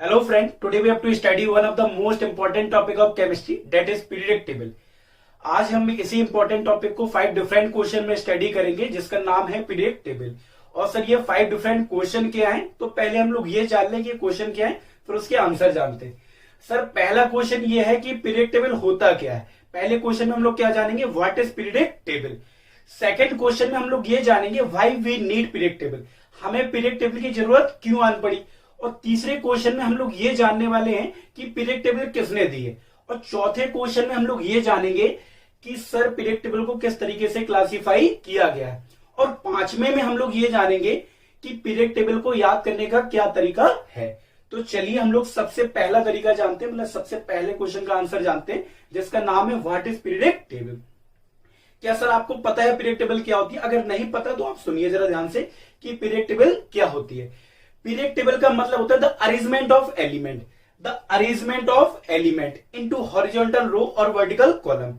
Hello friend, today we have to study one of the most important topic of chemistry, that is periodic table. आज हम इसी important topic को 5 different question में study करेंगे जिसका नाम है पीरियडिक टेबल। और सर ये 5 डिफरेंट क्वेश्चन क्या हैं, तो पहले हम लोग ये जान लें कि क्वेश्चन क्या है, फिर उसके आंसर जानते हैं। सर पहला क्वेश्चन ये है कि पीरियडिक टेबल होता क्या है। पहले क्वेश्चन में हम लोग क्या जानेंगे, what is periodic table. Second question में हम लोग ये जानेंगे why we need periodic table, हमें पीरियडिक टेबल की जरूरत क्यों आन पड़ी। और तीसरे क्वेश्चन में हम लोग ये जानने वाले हैं कि पीरियडिक टेबल किसने दी है। और चौथे क्वेश्चन में हम लोग ये जानेंगे कि सर पीरियडिक टेबल को किस तरीके से क्लासिफाई किया गया है। और पांचवें में हम लोग ये जानेंगे कि पीरियडिक टेबल को याद करने का क्या तरीका है। तो चलिए हम लोग सबसे पहला तरीका जानते हैं, मतलब सबसे पहले क्वेश्चन का आंसर जानते हैं जिसका नाम है व्हाट इज पीरियडिक टेबल। क्या सर आपको पता है पीरियडिक टेबल क्या होती है? अगर नहीं पता तो आप सुनिए जरा ध्यान से कि पीरियडिक टेबल क्या होती है। पीरियडिक टेबल का मतलब होता है the arrangement of element, the arrangement of element into horizontal row और वर्टिकल कॉलम।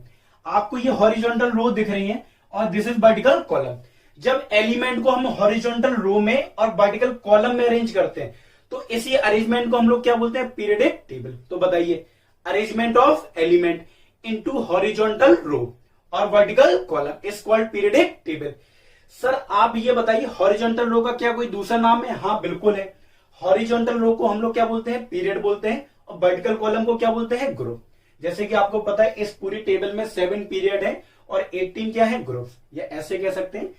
आपको ये हॉरिजॉन्टल रो दिख रही है और दिस इज वर्टिकल कॉलम। जब एलिमेंट को हम हॉरिजॉन्टल रो में और वर्टिकल कॉलम में अरेंज करते हैं तो इसी अरेंजमेंट को हम लोग क्या बोलते हैं, पीरियडिक टेबल। तो बताइए, arrangement of element into horizontal row और vertical column is called periodic table. Sir आप ये बताइए, हॉरिजॉन्टल रो का क्या कोई दूसरा नाम है? हाँ बिल्कुल है। हॉरिजॉन्टल रो को हम लोग क्या बोलते हैं, पीरियड बोलते हैं, और वर्टिकल कॉलम को क्या बोलते हैं, ग्रुप। जैसे कि आपको पता है इस पूरी टेबल में 7 पीरियड है और 18 क्या है, ग्रुप्स। या ऐसे कह सकते हैं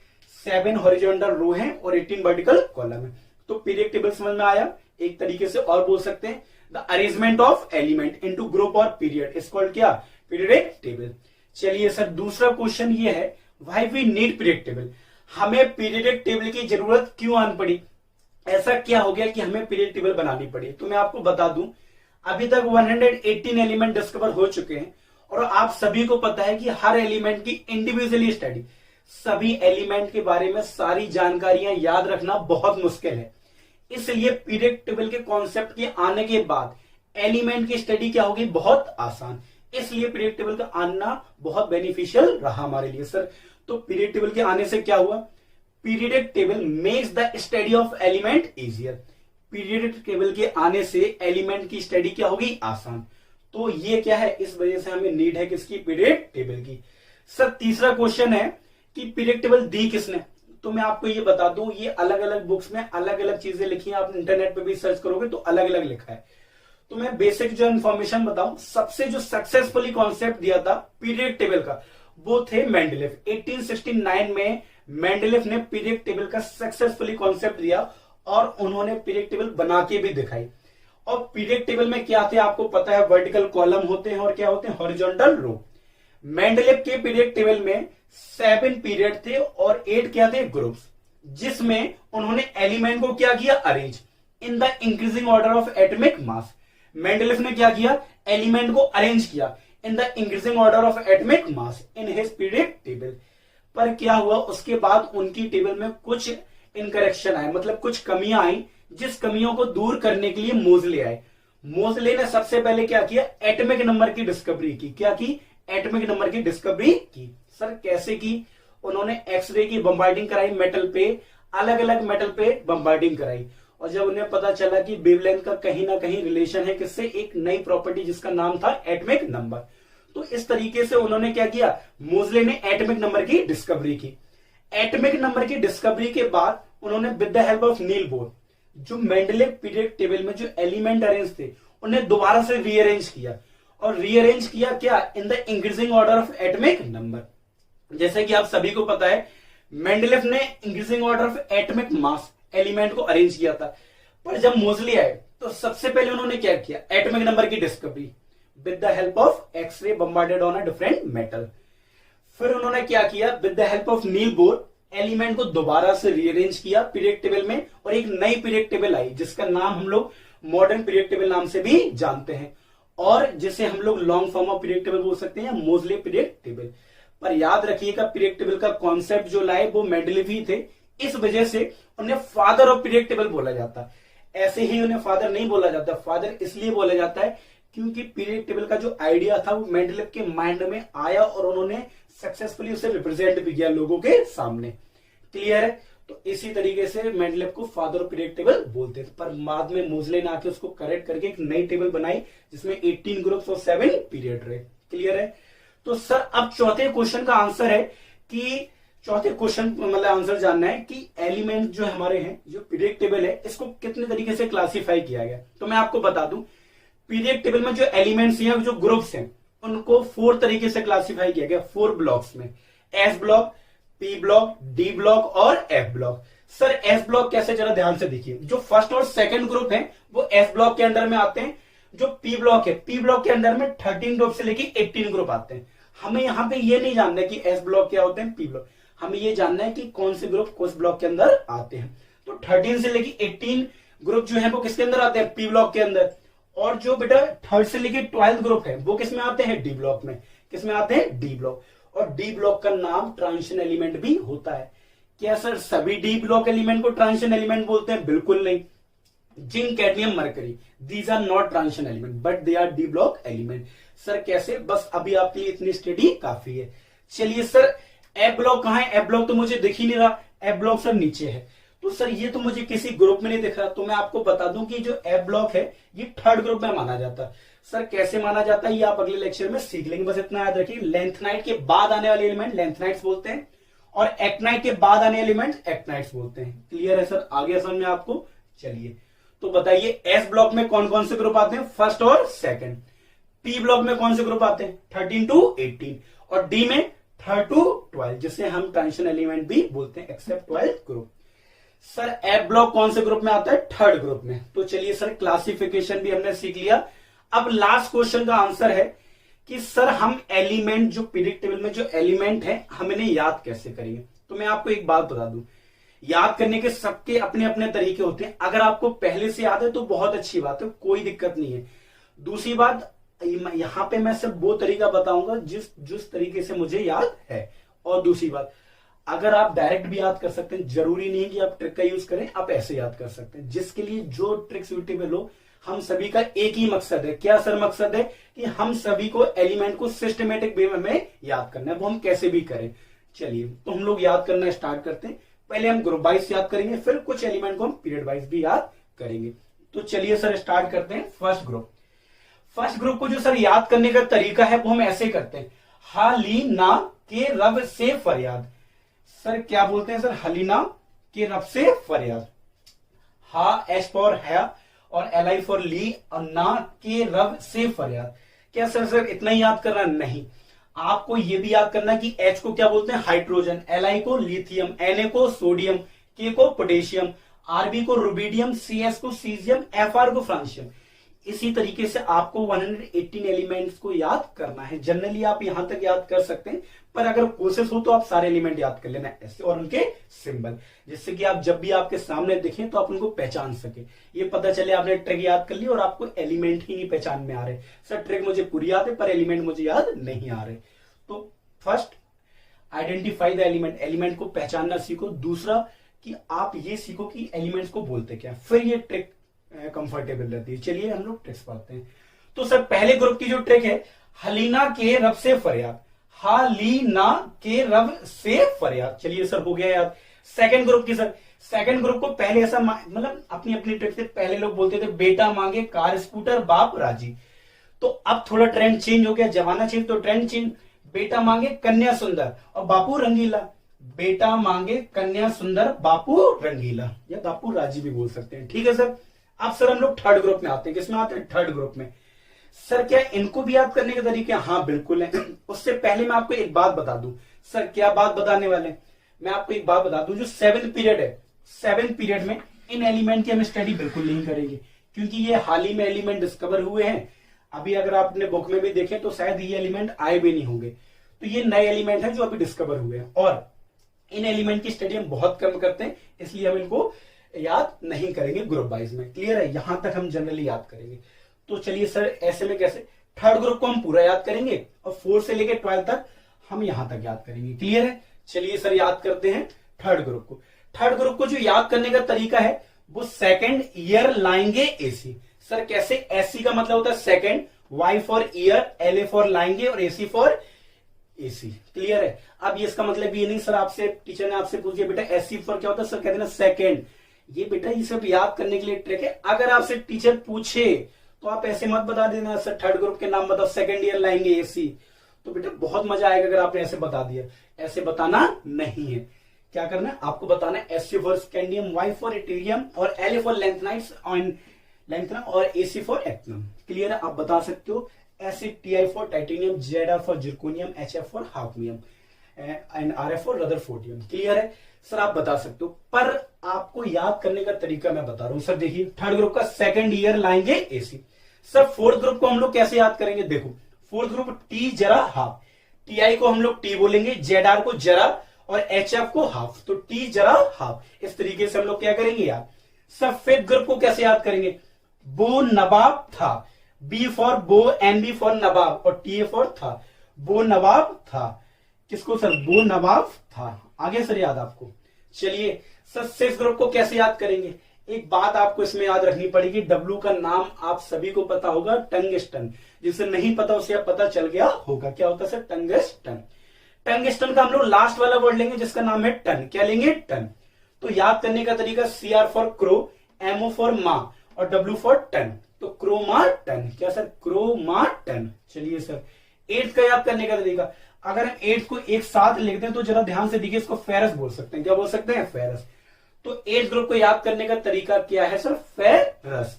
7 हॉरिजॉन्टल रो है और 18 वर्टिकल कॉलम है। तो पीरियडिक टेबल समझ में आया। एक तरीके से और बोल सकते हैं the arrangement of element into group और पीरियड इज कॉल्ड क्या, पीरियडिक टेबल। चलिए सर दूसरा क्वेश्चन ये है why we need periodic table, हमें पीरियडिक टेबल की जरूरत क्यों आन पड़ी। ऐसा क्या हो गया कि हमें पीरियडिक टेबल बनानी पड़ी। तो मैं आपको बता दूं, अभी तक 118 एलिमेंट डिस्कवर हो चुके हैं और आप सभी को पता है कि हर एलिमेंट की इंडिविजुअली स्टडी, सभी एलिमेंट के बारे में सारी जानकारियां याद रखना बहुत मुश्किल है। इसलिए पीरियडिक टेबल के कॉन्सेप्ट के आने के बाद एलिमेंट की स्टडी क्या होगी, बहुत आसान। इसलिए पीरियडिक टेबल का आना बहुत बेनिफिशियल रहा हमारे लिए। सर तो पीरियडिक टेबल के आने से क्या हुआ, periodic table makes the study of element easier. Periodic table के आने से एलिमेंट की स्टडी क्या होगी, आसान। तो ये क्या है, इस वजह से हमें नीड है किसकी, पीरियडिक टेबल की। सर तीसरा क्वेश्चन है कि पीरियडिक टेबल दी किसने। तो मैं आपको ये बता दूं, ये अलग अलग बुक्स में अलग अलग चीजें लिखी हैं, आप इंटरनेट पे भी सर्च करोगे तो अलग अलग लिखा है। तो मैं बेसिक जो इन्फॉर्मेशन बताऊं, सबसे जो सक्सेसफुली कॉन्सेप्ट दिया था पीरियडिक टेबल का वो थे मेंडलीफ। 1869 में मेंडलीफ ने पीरियडिक टेबल का सक्सेसफुली कॉन्सेप्ट दिया और उन्होंने पीरियडिक टेबल बना के भी दिखाई। और पीरियडिक टेबल में क्या थे आपको पता है, वर्टिकल कॉलम होते हैं और क्या होते हैं, हॉरिजॉन्टल रो। मेंडलीफ के पीरियडिक टेबल में 7 पीरियड थे और 8 क्या थे, ग्रुप्स, जिसमें उन्होंने एलिमेंट को क्या किया, arrange in the increasing order of atomic mass. Mendeleev ने क्या किया, एलिमेंट को अरेंज किया in the increasing order of atomic mass in his periodic table. पर क्या हुआ, उसके बाद उनकी टेबल में कुछ इनकरेक्शन आए, मतलब कुछ कमियां आई, जिस कमियों को दूर करने के लिए मोजले आए। मोजले ने सबसे पहले क्या किया, एटॉमिक नंबर की डिस्कवरी की। क्या की, एटॉमिक नंबर की डिस्कवरी की। सर कैसे की, उन्होंने एक्सरे की बम्बार्डिंग कराई मेटल पे, अलग अलग मेटल पे बम्बार्डिंग कराई। और जब उन्हें पता चला कि वेवलेंथ का कहीं ना कहीं रिलेशन है किससे, एक नई प्रॉपर्टी जिसका नाम था एटॉमिक नंबर। तो इस तरीके से उन्होंने क्या किया, मोजले ने एटॉमिक नंबर की डिस्कवरी की। एटॉमिक नंबर की डिस्कवरी के बाद उन्होंने with the help of Niels bore, जो मेंडलीफ पीरियडिक टेबल में जो एलिमेंट अरेंज थे उन्हें दोबारा से रीअरेंज किया। और रीअरेंज किया क्या, in the increasing order of atomic number. जैसे कि आप सभी को पता है मेंडलीफ ने increasing order of atomic mass element को अरेंज किया था। पर जब मोजले आए तो सबसे पहले उन्होंने क्या किया, एटॉमिक नंबर की discovery with the help of X ray bombarded on a different metal. फिर उन्होंने क्या किया, with the help of Niels Bohr element को दोबारा से रीअरेंज किया पीरियडिक टेबल में, और एक नई पीरियडिक टेबल आई जिसका नाम हम लोग मॉडर्न पीरियडिक टेबल नाम से भी जानते हैं, और जिसे हम लोग long form of periodic table बोल सकते हैं, मोजले पीरियडिक टेबल। पर याद रखिएगा पीरियडिक टेबल का कॉन्सेप्ट जो लाए वो मेंडलीफ ही थे, इस वजह से उन्हें फादर ऑफ पीरियडिक टेबल बोला जाता। ऐसे ही उन्हें फादर नहीं बोला जाता, फादर इसलिए बोला जाता है क्योंकि पीरियडिक टेबल का जो आइडिया था वो मेंडलीफ के माइंड में आया और उन्होंने सक्सेसफुली उसे रिप्रेजेंट भी किया लोगों के सामने। क्लियर है। तो इसी तरीके से मेंडलेव को फादर ऑफ पीरियड टेबल बोलते थे, पर बाद में मोजले ने आके उसको करेक्ट करके एक नई टेबल बनाई जिसमें 18 ग्रुप्स और 7 पीरियड रहे। क्लियर है? तो सर अब चौथे क्वेश्चन का आंसर है कि चौथे क्वेश्चन मतलब आंसर जानना है कि एलिमेंट जो हमारे हैं, जो पीरियड टेबल है, इसको कितने तरीके से क्लासिफाई किया गया। तो मैं आपको बता दूं, पीरियड टेबल में जो एलिमेंट्स हैं, जो ग्रुप्स हैं, उनको 4 तरीके से क्लासिफाई किया गया, 4 ब्लॉक्स में, S block, P block, D block और F block. Sir S block कैसे, जरा ध्यान से देखिए। जो फर्स्ट और सेकंड ग्रुप है वो एस ब्लॉक के अंडर में आते हैं। जो पी ब्लॉक है, पी ब्लॉक के अंदर में 13 ग्रुप से लेके 18 ग्रुप आते हैं। हमें यहाँ पे ये नहीं जानना है कि एस ब्लॉक क्या होते हैं, पी ब्लॉक, हमें ये जानना है कि कौन से ग्रुप किस ब्लॉक के अंदर आते हैं। तो 13 से लेके 18 ग्रुप जो है वो किसके अंदर आते हैं, पी ब्लॉक के अंदर। और जो बेटा 3rd से लेके 12th ग्रुप है वो किसमें आते हैं, डी ब्लॉक में। किसमें आते हैं, डी ब्लॉक। और डी ब्लॉक का नाम ट्रांजिशन एलिमेंट भी होता है। क्या सर सभी डी ब्लॉक एलिमेंट को ट्रांजिशन एलिमेंट बोलते हैं? बिल्कुल नहीं। Zinc, cadmium, mercury, these are not transition element but they are D block element. Sir कैसे? बस अभी आपके लिए इतनी स्टडी काफी है। चलिए सर एफ ब्लॉक कहां है? एफ ब्लॉक तो मुझे दिख ही नहीं रहा, एफ ब्लॉक सर नीचे है। तो सर ये तो मुझे किसी ग्रुप में नहीं दिख रहा, तो मैं आपको बता दूं कि जो एफ ब्लॉक है ये 3rd ग्रुप में माना जाता है। सर कैसे माना जाता है ये आप अगले लेक्चर में सीख लेंगे, बस इतना याद रखिए। लेंथनाइट के बाद आने वाले एलिमेंट लेंथनाइट्स बोलते हैं और एक्टनाइट के बाद आने एलिमेंट एक्टनाइट्स बोलते हैं। क्लियर है सर? आगे समझ में आपको? चलिए तो बताइए एस ब्लॉक में कौन कौन से ग्रुप आते हैं, 1st और 2nd। पी ब्लॉक में कौन से ग्रुप आते हैं, 13 to 18। और डी में 3rd to 12, जिसे हम ट्रांजिशन एलिमेंट भी बोलते हैं except 12th group. Sir F block कौन से ग्रुप में आता है, 3rd ग्रुप में। तो चलिए सर क्लासिफिकेशन भी हमने सीख लिया। अब लास्ट क्वेश्चन का आंसर है कि सर हम एलिमेंट, जो पीरियड टेबल में जो एलिमेंट है, हम इन्हें याद कैसे करेंगे। तो मैं आपको एक बात बता दूं, याद करने के सबके अपने अपने तरीके होते हैं। अगर आपको पहले से याद है तो बहुत अच्छी बात है, कोई दिक्कत नहीं है। दूसरी बात, यहां पे मैं सिर्फ वो तरीका बताऊंगा जिस तरीके से मुझे याद है। और दूसरी बात, अगर आप डायरेक्ट भी याद कर सकते हैं, जरूरी नहीं कि आप ट्रिक का यूज करें, आप ऐसे याद कर सकते हैं। जिसके लिए जो ट्रिक सूटेबल हो, हम सभी का एक ही मकसद है। क्या सर मकसद है? कि हम सभी को एलिमेंट को सिस्टमेटिक वे में याद करना है, वो हम कैसे भी करें। चलिए तो हम लोग याद करना स्टार्ट करते हैं। पहले हम ग्रुप वाइज याद करेंगे, फिर कुछ एलिमेंट को हम पीरियड वाइज भी याद करेंगे। तो चलिए सर स्टार्ट करते हैं। फर्स्ट ग्रुप को जो सर याद करने का तरीका है वो हम ऐसे करते हैं, हलीना के रब से फरियाद। सर क्या बोलते हैं सर, हलीना के रब से फरियाद। हा एस फॉर है और एल आई फॉर ली, और ना के रब से फरियाद। क्या सर इतना ही याद करना? नहीं, आपको यह भी याद करना कि एच को क्या बोलते हैं, हाइड्रोजन, एल आई को लिथियम, एन ए को सोडियम, के को पोटेशियम, आरबी को रुबीडियम, सी एस को सीजियम, एफ आर को फ्रांसियम। इसी तरीके से आपको 118 एलिमेंट्स को याद करना है। जनरली आप यहां तक याद कर सकते हैं, पर अगर कोशिश हो तो आप सारे एलिमेंट याद कर लेना ऐसे, और उनके सिंबल, जिससे कि आप जब भी आपके सामने दिखें तो आप उनको पहचान सके। ये पता चले आपने ट्रिक याद कर ली और आपको एलिमेंट ही नहीं पहचान में आ रहे। सर ट्रिक मुझे पूरी याद है पर एलिमेंट मुझे याद नहीं आ रहे। तो first identify the element, element को पहचानना सीखो। दूसरा कि आप ये सीखो कि एलिमेंट्स को बोलते क्या, फिर ये ट्रिक कंफर्टेबल रहती है। चलिए हम लोग ट्रिक्स पढ़ते हैं। तो सर पहले ग्रुप की जो ट्रिक है, हलीना के रब से फरियाद, हालीना के रब से फरियाद। चलिए सर हो गया याद। सेकंड ग्रुप की, सर सेकंड ग्रुप को पहले ऐसा मतलब अपनी अपनी ट्रिक से पहले लोग बोलते थे बेटा मांगे कार स्कूटर बाप राजी। तो अब थोड़ा ट्रेंड चेंज हो गया, जमाना चेंज तो ट्रेंड चेंज। बेटा मांगे कन्या सुंदर और बापू रंगीला, बेटा मांगे कन्या सुंदर बापू रंगीला, या बापू राजी भी बोल सकते हैं। ठीक है सर। अब सर हम लोग थर्ड ग्रुप में आते हैं। किसमें आते हैं? थर्ड ग्रुप में। सर क्या इनको भी याद करने के तरीके? हाँ बिल्कुल है। उससे पहले मैं आपको एक बात बता दूं। सर क्या बात बताने वाले? मैं आपको एक बात बता दूं, जो 7th पीरियड है, 7th पीरियड में इन एलिमेंट की हम स्टडी बिल्कुल नहीं करेंगे, क्योंकि ये हाल ही में एलिमेंट डिस्कवर हुए हैं। अभी अगर आप अपने बुक में भी देखें तो शायद ये एलिमेंट आए भी नहीं होंगे। तो ये नए एलिमेंट है जो अभी डिस्कवर हुए हैं, और इन एलिमेंट की स्टडी हम बहुत कम करते हैं, इसलिए हम इनको याद नहीं करेंगे ग्रुप वाइज में। क्लियर है? यहां तक हम जनरली याद करेंगे। तो चलिए सर ऐसे में कैसे, थर्ड ग्रुप को हम पूरा याद करेंगे और 4 से लेकर 12 तक हम यहां तक याद करेंगे। क्लियर है? चलिए सर याद करते हैं थर्ड ग्रुप को। थर्ड ग्रुप को जो याद करने का तरीका है वो सेकंड ईयर लाएंगे एसी। सर कैसे? एसी का मतलब होता है second, Y for year, L A for लाएंगे और एसी फॉर एसी। क्लियर है। अब ये इसका मतलब ये नहीं सर आपसे टीचर ने आपसे पूछ दिया बेटा SC4 क्या होता है, सर कहते हैं सेकंड। ये बेटा ये सब याद करने के लिए ट्रिक है। अगर आपसे टीचर पूछे तो आप ऐसे मत बता देना सर थर्ड ग्रुप के नाम बताओ, सेकंड ईयर लाएंगे एसी, तो बेटा बहुत मजा आएगा अगर आपने ऐसे बता दिया। ऐसे बताना नहीं है। क्या करना है आपको बताना है SC for scandium, Y for yttrium और L फॉर लैंथनाइट्स और AC फॉर एक्टिनम। क्लियर है। आप बता सकते हो TI for titanium, ZR for zirconium, HF for hafnium and RF for rutherfordium. Clear है सर, आप बता सकते हो। पर आपको याद करने का तरीका मैं बता रहा हूं सर। देखिए थर्ड ग्रुप का सेकंड ईयर लाएंगे एसी। सर फोर्थ ग्रुप को हम लोग कैसे याद करेंगे, देखो फोर्थ ग्रुप T जरा हाफ, TI को हम लोग T बोलेंगे, ZR को जरा और HF को हाफ, तो T जरा हाफ। इस तरीके से हम लोग क्या करेंगे यार। सर फिफ्थ ग्रुप को कैसे याद करेंगे, बो नवाब था, B फॉर बो, NB फॉर नवाब और TA फॉर था, बो नवाब था। किसको सर, बो नवाब था। आगे सर याद आपको। चलिए सर सिक्स ग्रुप को कैसे याद करेंगे, एक बात आपको इसमें याद रखनी पड़ेगी। W का नाम आप सभी को पता होगा, टंगस्टन। जिसे नहीं पता उसे अब पता चल गया होगा। क्या होता है सर, टंगस्टन। टंगस्टन का हम लोग लास्ट वाला वर्ड लेंगे जिसका नाम है टन। क्या लेंगे, टन। तो याद करने का तरीका CR for crow, MO for मा और W फॉर टन, तो क्रोमा टन। क्या सर, क्रोमा टन। चलिए सर एट्थ का याद करने का तरीका, अगर हम एट्थ को एक साथ लिखते हैं तो जरा ध्यान से देखिए, इसको फेरस बोल सकते हैं। क्या बोल सकते हैं, फेरस। तो एट्थ ग्रुप को याद करने का तरीका क्या है सर, फेरस,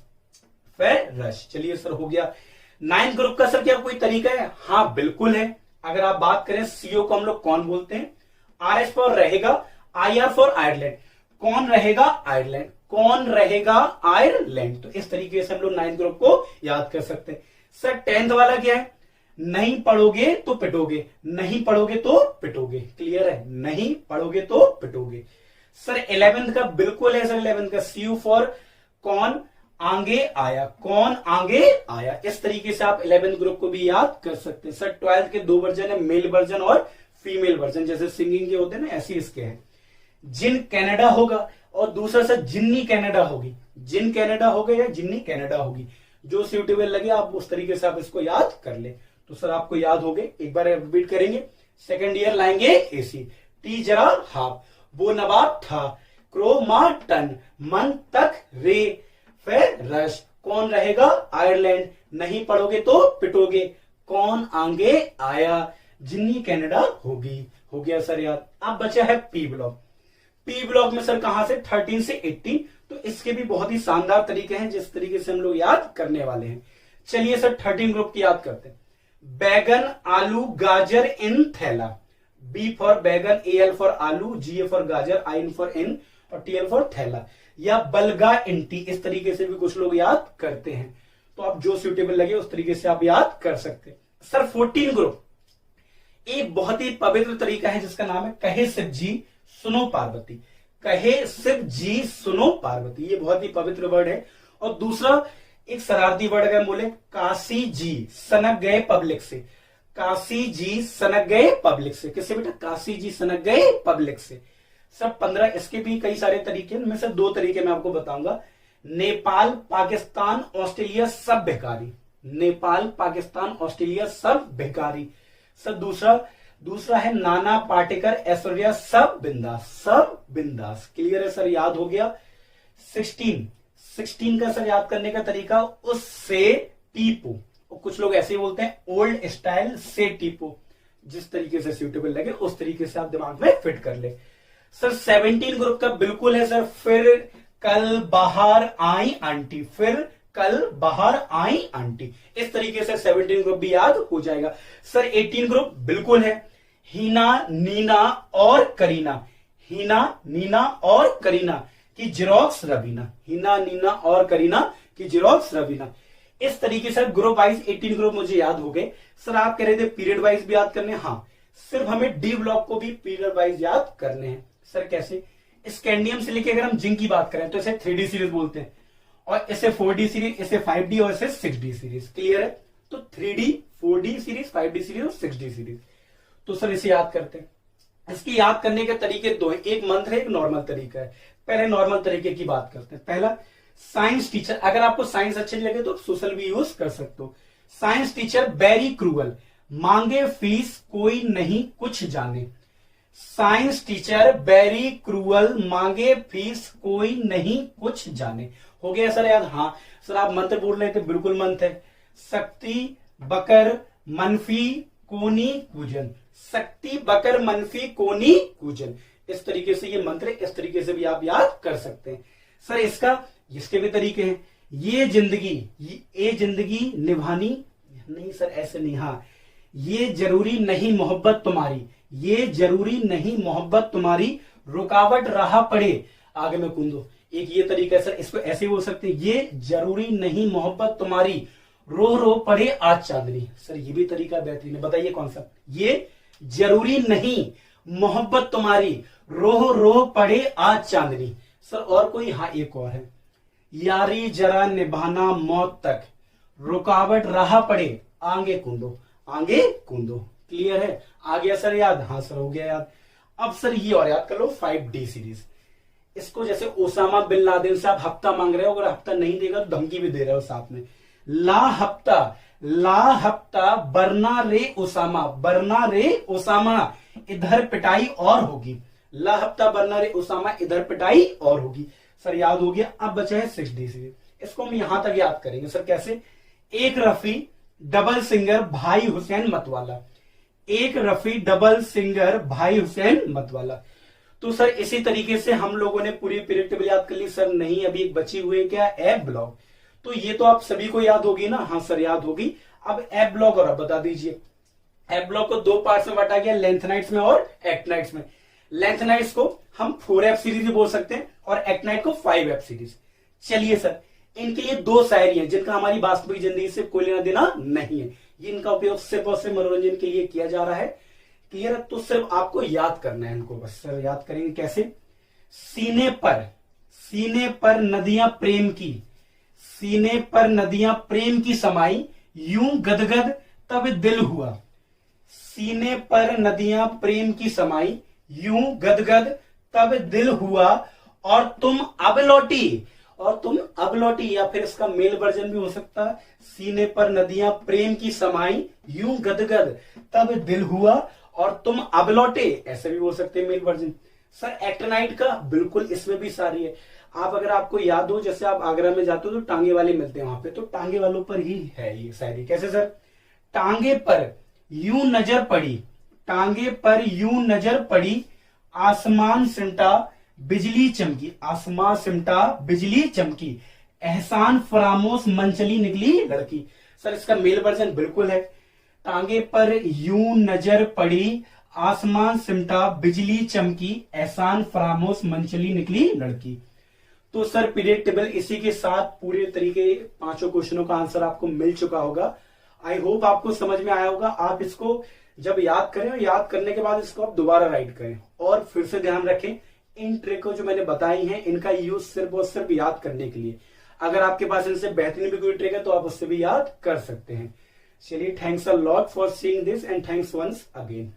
फेरस। चलिए सर हो गया। नाइन्थ ग्रुप का सर क्या कोई तरीका है, हाँ बिल्कुल है। अगर आप बात करें CO को हम लोग कौन बोलते हैं, RS फॉर रहेगा, IR फॉर आयरलैंड। कौन रहेगा, आयरलैंड। कौन रहेगा, आयरलैंड। तो इस तरीके से हम लोग नाइन्थ ग्रुप को याद कर सकते हैं। सर टेंथ वाला क्या है, नहीं पढ़ोगे तो पिटोगे, नहीं पढ़ोगे तो पिटोगे। क्लियर है, नहीं पढ़ोगे तो पिटोगे। सर 11th का बिल्कुल है सर, 11th का CU फॉर कौन आगे आया, कौन आगे आया। इस तरीके से आप 11th ग्रुप को भी याद कर सकते हैं। सर 12th के दो वर्जन है, मेल वर्जन और फीमेल वर्जन। जैसे सिंगिंग के होते हैं ना, ऐसे इसके हैं। जिन कनाडा होगा और दूसरा सर जिन्नी कनाडा होगी। जिन कनाडा होगा या जिन्नी कनाडा होगी, जो सूटेबल लगे आप उस तरीके से आप इसको याद कर ले। तो सर आपको याद हो गए, एक बार रिपीट करेंगे। सेकेंड ईयर लाएंगे एसी, T जरा हाफ, वो नवाब था, क्रोमा टन, मन तक रे, फेरस। कौन रहेगा, आयरलैंड। नहीं पढ़ोगे तो पिटोगे, कौन आगे आया, जिन्नी कनाडा होगी। हो गया सर याद। अब बचा है P ब्लॉक। P ब्लॉक में सर कहां से, 13 से 18। तो इसके भी बहुत ही शानदार तरीके हैं जिस तरीके से हम लोग याद करने वाले हैं। चलिए सर 13 ग्रुप की याद करते हैं। बैगन, आलू, गाजर इन थैला। B फॉर बैगन, AL फॉर आलू, GA फॉर गाजर, IN फॉर इन और TL फॉर थैला। या बलगा इंटी, इस तरीके से भी कुछ लोग याद करते हैं। तो आप जो सूटेबल लगे उस तरीके से आप याद कर सकते हैं। सर 14 ग्रुप एक बहुत ही पवित्र तरीका है जिसका नाम है कहे शिव जी सुनो पार्वती। कहे शिव जी सुनो पार्वती, ये बहुत ही पवित्र वर्ड है। और दूसरा एक शरारती वर्ड अगर बोले, काशी जी सनक गए पब्लिक से। काशी जी सनक गए पब्लिक से। किससे बेटा, काशी जी सनक गए पब्लिक से। सब 15, इसके भी कई सारे तरीके, मैं सिर्फ 2 तरीके मैं आपको बताऊंगा। नेपाल, पाकिस्तान, ऑस्ट्रेलिया सब बेकारी। नेपाल, पाकिस्तान, ऑस्ट्रेलिया सब बेकारी। सर दूसरा है नाना पाटेकर, ऐश्वर्या सब बिंदास, सब बिंदास। क्लियर है सर, याद हो गया। 16 का सर याद करने का तरीका, उससे टीपो। कुछ लोग ऐसे ही बोलते हैं, ओल्ड स्टाइल से टीपो। जिस तरीके से सूटेबल लगे उस तरीके से आप दिमाग में फिट कर ले। सर 17 ग्रुप का बिल्कुल है सर, फिर कल बाहर आई आंटी, फिर कल बाहर आई आंटी। इस तरीके से 17 ग्रुप भी याद हो जाएगा। सर 18 ग्रुप बिल्कुल है, हीना, नीना और करीना। हीना, नीना और करीना की जेरोक्स रवीना। हीना, नीना और करीना की जेरोक्स रवीना। इस तरीके से ग्रुप वाइज 18 ग्रुप मुझे याद हो गए। सर आप कह रहे थे पीरियड वाइज भी याद करने, हाँ सिर्फ हमें डी ब्लॉक को भी पीरियड वाइज याद करने हैं। सर कैसे, स्कैंडियम से लेके अगर हम जिंक की बात करें तो इसे 3D सीरीज बोलते हैं, और इसे 4D सीरीज, इसे 5D और इसे 6D सीरीज। क्लियर है, तो 3D, 4D series, 5D series और 6D सीरीज। तो सर इसे याद करते हैं। इसकी याद करने के तरीके 2 हैं, एक मंत्र है, एक नॉर्मल तरीका है। पहले नॉर्मल तरीके की बात करते हैं। पहला, साइंस टीचर, अगर आपको साइंस अच्छे लगे तो सोशल भी यूज कर सकते हो। साइंस टीचर वेरी क्रूअल, मांगे फीस कोई नहीं कुछ जाने। साइंस टीचर वेरी क्रूअल, मांगे फीस कोई नहीं कुछ जाने। हो गया सर याद? हाँ सर, आप मंत्र बोल रहे थे, बिल्कुल मंत्र है। शक्ति बकर मनफी कोनी कूजन, शक्ति बकर मनफी कोनी कूजन। इस तरीके से ये मंत्र, इस तरीके से भी आप याद कर सकते हैं। सर इसके भी तरीके हैं। ये जिंदगी निभानी नहीं सर, ऐसे नहीं। हाँ, ये जरूरी नहीं मोहब्बत तुम्हारी, ये जरूरी नहीं मोहब्बत तुम्हारी, रुकावट राह पड़े आगे में कूदो। एक ये तरीका है सर, इसको ऐसे बोल सकते हैं, ये जरूरी नहीं मोहब्बत तुम्हारी, रो रो पड़े आज चांदनी। सर ये भी तरीका बेहतरीन है, बताइए कौन सा? ये जरूरी नहीं मोहब्बत तुम्हारी, रो रो पड़े आज चांदनी। सर और कोई? हाँ एक और है, यारी जरा निभाना मौत तक, रुकावट राह पड़े आगे कूदो, आगे कूदो। क्लियर है? आ गया सर याद? हाँ सर हो गया याद। अब सर ये और याद कर लो 5D सीरीज। इसको जैसे ओसामा बिन लादेन से आप हफ्ता मांग रहे हो, अगर हफ्ता नहीं देगा तो धमकी भी दे रहे हो साथ में। ला हफ्ता बरना रे ओसामा, इधर पिटाई और होगी। ला हफ्ता बरना रे ओसामा, इधर पिटाई और होगी। सर याद हो गया। अब बचा है 6D सीरीज। इसको हम यहां तक याद करेंगे सर। कैसे? एक रफी डबल सिंगर भाई हुसैन मतवाला, एक रफी डबल सिंगर भाई हुसैन मतवाला। तो सर इसी तरीके से हम लोगों ने पूरी पीरियड टेबल याद कर ली। सर नहीं, अभी एक बची हुई है, क्या? App block. तो ये तो आप सभी को याद होगी ना? हाँ सर याद होगी। अब एप ब्लॉक और अब बता दीजिए। एप ब्लॉक को 2 पार्ट्स में बांटा गया, लेंथनाइट्स में और एक्टनाइट्स में। लेंथनाइट्स को हम 4F सीरीज भी बोल सकते हैं और एक्टनाइट को 5F सीरीज। चलिए सर, इनके लिए 2 शायरी हैं जिनका हमारी वास्तविक जिंदगी से कोई लेना देना नहीं है। ये इनका उपयोग सिर्फ और सिर्फ मनोरंजन के लिए किया जा रहा है। क्लियर है? तो सिर्फ आपको याद करना है इनको, बस। सर याद करेंगे कैसे? सीने पर नदियां प्रेम की, सीने पर नदियां प्रेम की समाई, यूं गदगद तब दिल हुआ। सीने पर नदियां प्रेम की समाई, यूं गदगद तब दिल हुआ, और तुम अब लौटी। या फिर इसका मेल वर्जन भी हो सकता है, सीने पर नदियां प्रेम की समाई, यूं गदगद तब दिल हुआ, और तुम अब लौटे। ऐसे भी बोल सकते हैं मेल वर्जन। सर एक्टनाइट का बिल्कुल इसमें भी सारी है। आप अगर आपको याद हो, जैसे आप आगरा में जाते हो तो टांगे वाले मिलते हैं वहां पे, तो टांगे वालों पर ही है ये शायरी। कैसे सर? टांगे पर यूं नजर पड़ी, टांगे पर यूं नजर पड़ी, आसमान सिमटा बिजली चमकी, आसमान सिमटा बिजली चमकी, एहसान फरामोश मन चली निकली लड़की। सर इसका मेल वर्जन बिल्कुल है, टांगे पर यूं नजर पड़ी, आसमान सिमटा बिजली चमकी, एहसान फरामोश मन चली निकली लड़की। तो सर पीरियड टेबल इसी के साथ पूरे तरीके 5 क्वेश्चनों का आंसर आपको मिल चुका होगा। आई होप आपको समझ में आया होगा। आप इसको जब याद करें और याद करने के बाद इसको आप दोबारा राइट करें, और फिर से ध्यान रखें इन ट्रिकों जो मैंने बताई हैं इनका यूज सिर्फ और सिर्फ याद करने के लिए। अगर आपके पास इनसे बेहतरीन भी कोई ट्रिक है तो आप उससे भी याद कर सकते हैं। चलिए, thanks a lot for seeing this and thanks once again.